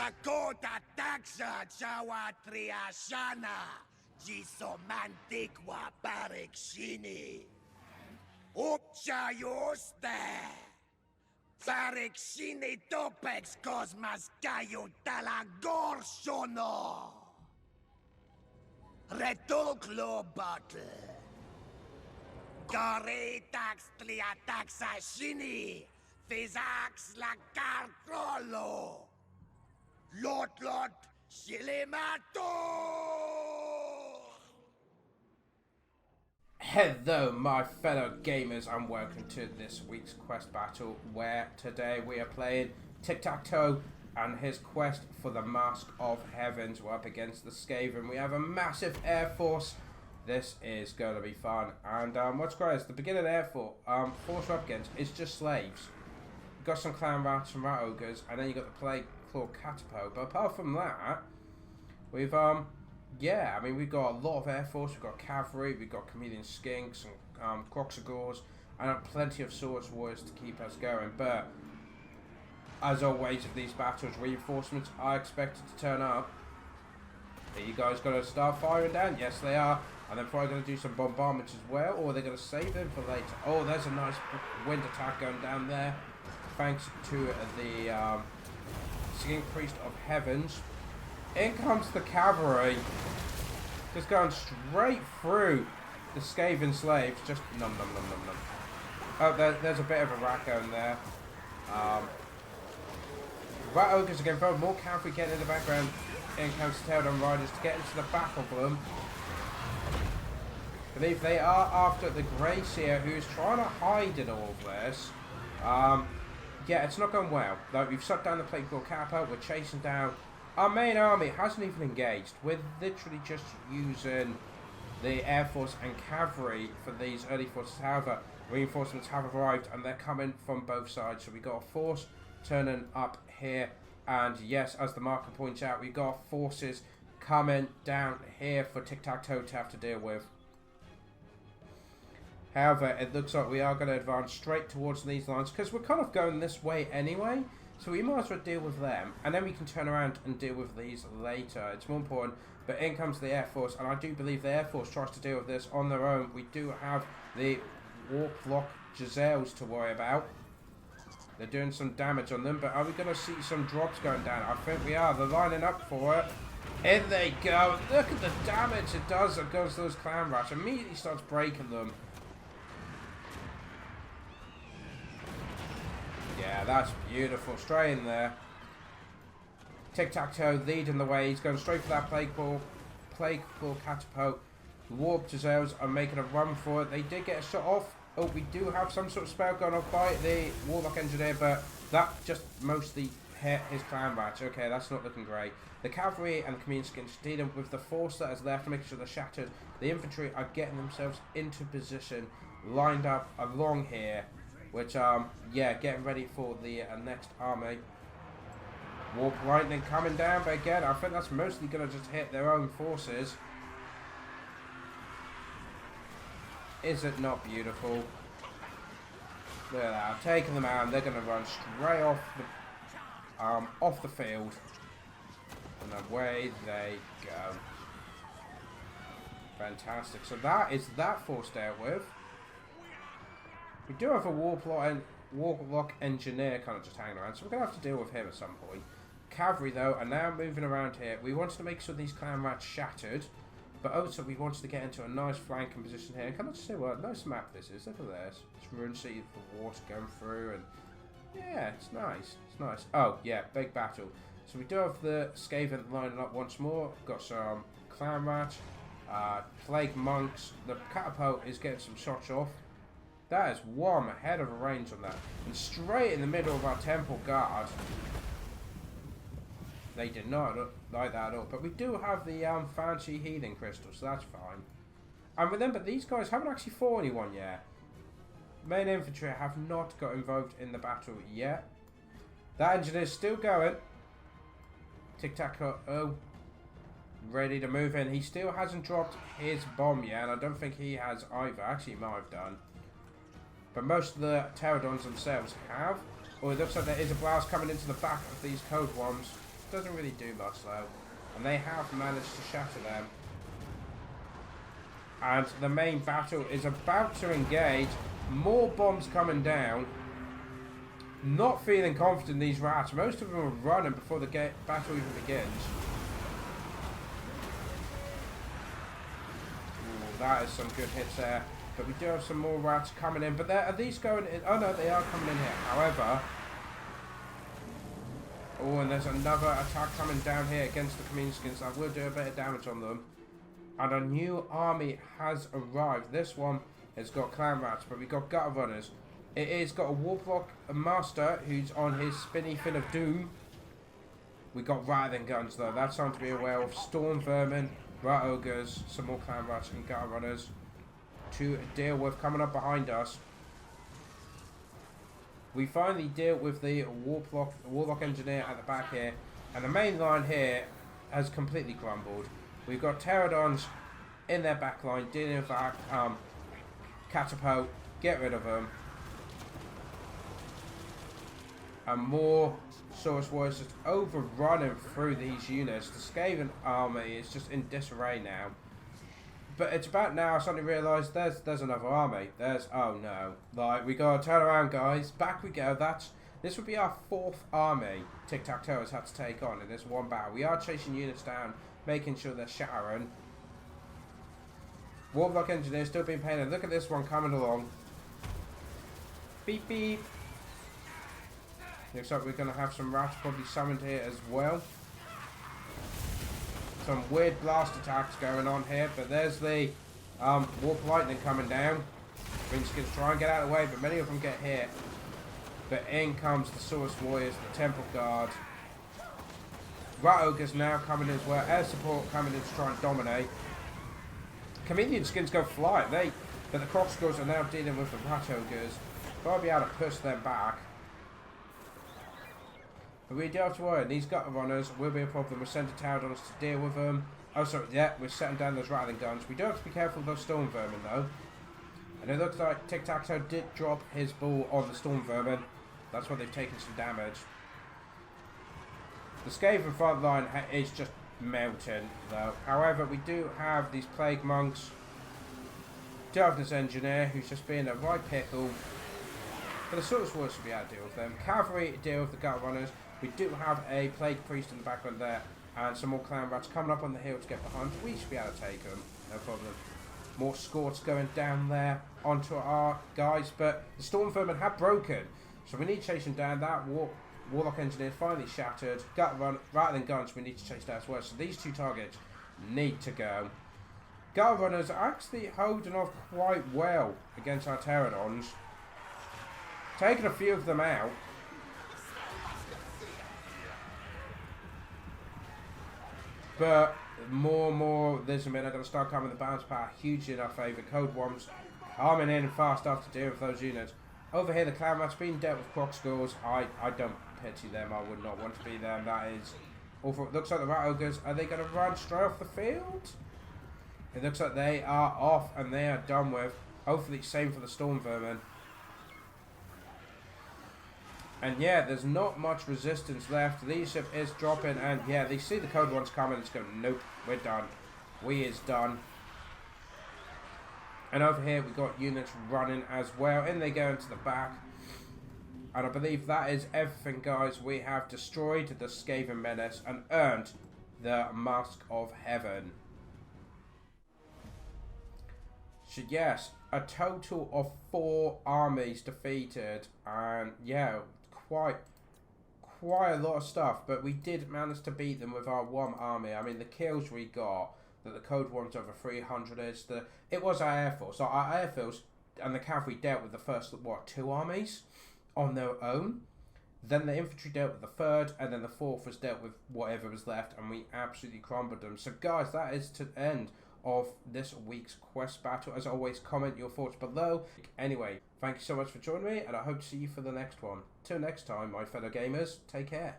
Takota taxa chawa triashana. Gisomantikwa parikshini. Upchayoste. Parikshini topex cosmas kayo talagorsono. Retoklo bottle. Gore tax triataxa shini. Fizax la cartrolo. Lot shilimato. Hello my fellow gamers and welcome to this week's quest battle where today we are playing Tiktaqto and his quest for the Mask of Heavens. We're up against the Skaven. We have a massive air force. This is going to be fun. And what's great is the beginning air force we're up against is just slaves. You've got some clan rats and rat ogres, and then you've got the plague claw catapo. But apart from that, we've yeah, I mean, we've got a lot of air force, we've got cavalry, we've got chameleon skinks and croxagores, and plenty of swords warriors to keep us going. But as always with these battles, reinforcements are expected to turn up. Are you guys going to start firing down? Yes, they are. And they're probably going to do some bombardments as well, or they're going to save them for later. Oh, there's a nice wind attack going down there, thanks to the Singing Priest of Heavens. In comes the cavalry, just going straight through the Skaven slaves. Just num num num num num. Oh, there's a bit of a rat going there. Rat ogres again, though. More cavalry getting in the background. In comes the Taildown Riders to get into the back of them. I believe they are after the Gracier, who's trying to hide in all of this. Yeah, it's not going well. Like, we've shut down the Plague Claw Capo. We're chasing down. Our main army hasn't even engaged. We're literally just using the Air Force and Cavalry for these early forces. However, reinforcements have arrived and they're coming from both sides. So we got a force turning up here. And yes, as the marker points out, we got forces coming down here for Tiktaqto to have to deal with. However, it looks like we are going to advance straight towards these lines because we're kind of going this way anyway. So we might as well deal with them, and then we can turn around and deal with these later. It's more important. But in comes the Air Force, and I do believe the Air Force tries to deal with this on their own. We do have the Warlock Giselles to worry about. They're doing some damage on them, but are we going to see some drops going down? I think we are. They're lining up for it. In they go. Look at the damage it does against those clan rats. Immediately starts breaking them. Yeah, that's beautiful. Straight in there. Tiktaqto leading the way. He's going straight for that Plague Claw Catapult. The Warp Giselles are making a run for it. They did get a shot off. Oh, we do have some sort of spell going off by the Warlock Engineer, but that just mostly hit his clan rats. Okay, that's not looking great. The Cavalry and the Chameleon Skins dealing with the force that is left, making sure they're shattered. The infantry are getting themselves into position, lined up along here. Which, yeah, getting ready for the next army. Warp Lightning coming down, but again, I think that's mostly going to just hit their own forces. Is it not beautiful? Look at that, taking them out, and they're going to run straight off the field. And away they go. Fantastic. So that is that force dealt with. We do have a Warlock Engineer kind of just hanging around, so we're going to have to deal with him at some point. Cavalry, though, are now moving around here. We wanted to make sure these clan rats shattered, but also we wanted to get into a nice flanking position here. And can I just say what a nice map this is? Look at this. It's Rune City for water going through, and yeah, it's nice. It's nice. Oh, yeah, big battle. So we do have the Skaven lining up once more. We've got some clan rats, plague monks. The catapult is getting some shots off. That is one ahead of a range on that. And straight in the middle of our temple guard. They did not like that at all. But we do have the fancy healing crystal, so that's fine. And remember, these guys haven't actually fought anyone yet. Main infantry have not got involved in the battle yet. That engineer's still going. Tiktaqto ready to move in. He still hasn't dropped his bomb yet, and I don't think he has either. Actually, he might have done. But most of the pterodons themselves have. Oh, it looks like there is a blast coming into the back of these code bombs. doesn't really do much though. And they have managed to shatter them. And the main battle is about to engage. More bombs coming down. Not feeling confident in these rats. Most of them are running before the battle even begins. Ooh, that is some good hits there. But we do have some more rats coming in. But are these going in? Oh no, they are coming in here. However... Oh, and there's another attack coming down here against the Kamienskins. That will do a bit of damage on them. And a new army has arrived. This one has got clan rats, but we've got gutter runners. It is got a warlock master who's on his spinny fin of doom. We got rattling guns though. That's something to be aware of. Storm vermin, rat ogres, some more clan rats and gutter runners to deal with coming up behind us. We finally deal with the warlock engineer at the back here, and the main line here has completely crumbled. We've got pterodons in their back line dealing with that catapult. Get rid of them. And more Saurus Warriors just overrunning through these units. The Skaven army is just in disarray now. But it's about now I suddenly realised there's another army. Oh no. Like, we gotta turn around, guys. Back we go. This would be our 4th army Tiktaqto has had to take on in this one battle. We are chasing units down, making sure they're shattering. Warlock engineer still being painted. Look at this one coming along. Beep beep. Looks like we're gonna have some rats probably summoned here as well. Some weird blast attacks going on here, but there's the warp lightning coming down. Kamienskins try and get out of the way, but many of them get hit. But in comes the Saurus Warriors, the Temple Guard. Rat Ogres now coming in as well. Air support coming in to try and dominate. Kamienskins go fly. But the Crossguards are now dealing with the Rat Ogres. Gotta be able to push them back. But we do have to worry. These gutter runners will be a problem. We're sending pterodons to deal with them. Oh, sorry, yeah, we're setting down those rattling guns. We do have to be careful of those storm vermin, though. And it looks like Tiktaqto did drop his ball on the storm vermin. That's why they've taken some damage. The Skaven front line is just melting, though. However, we do have these plague monks. Darkness engineer, who's just being a right pickle. But the Saurus Warriors should be able to deal with them. Cavalry deal with the gutter runners. We do have a plague priest in the background there, and some more clan rats coming up on the hill to get behind. We should be able to take them, no problem. More scorts going down there onto our guys, but the storm vermin have broken, so we need to chase them down. That warlock engineer finally shattered. Rattling guns we need to chase down as well. So these 2 targets need to go. Gutter runners are actually holding off quite well against our pterodons, taking a few of them out. But more Lizardmen are going to start coming. The bounce power hugely in our favour. Code Ones coming in fast after dealing with those units. Over here, the clan rats being dealt with Crossguards. I don't pity them. I would not want to be them. That is awful. It looks like the Rat Ogres, are they going to run straight off the field? It looks like they are off and they are done with. Hopefully, same for the Storm Vermin. And yeah, there's not much resistance left. Leadership is dropping, and yeah, they see the Code Ones coming and just go, nope, we're done. We is done. And over here, we got units running as well, and they go into the back. And I believe that is everything, guys. We have destroyed the Skaven Menace and earned the Mask of Heaven. So yes, a total of 4 armies defeated, and yeah, quite a lot of stuff, but we did manage to beat them with our 1 army. I mean, the kills we got, that the Code Ones over 300 is, it was our Air Force. So our Air Force and the Cavalry dealt with the first, 2 armies on their own. Then the Infantry dealt with the 3rd, and then the 4th was dealt with whatever was left, and we absolutely crumbled them. So guys, that is to the end of this week's quest battle. As always, comment your thoughts below. Anyway, thank you so much for joining me, and I hope to see you for the next one. Till next time, my fellow gamers, take care.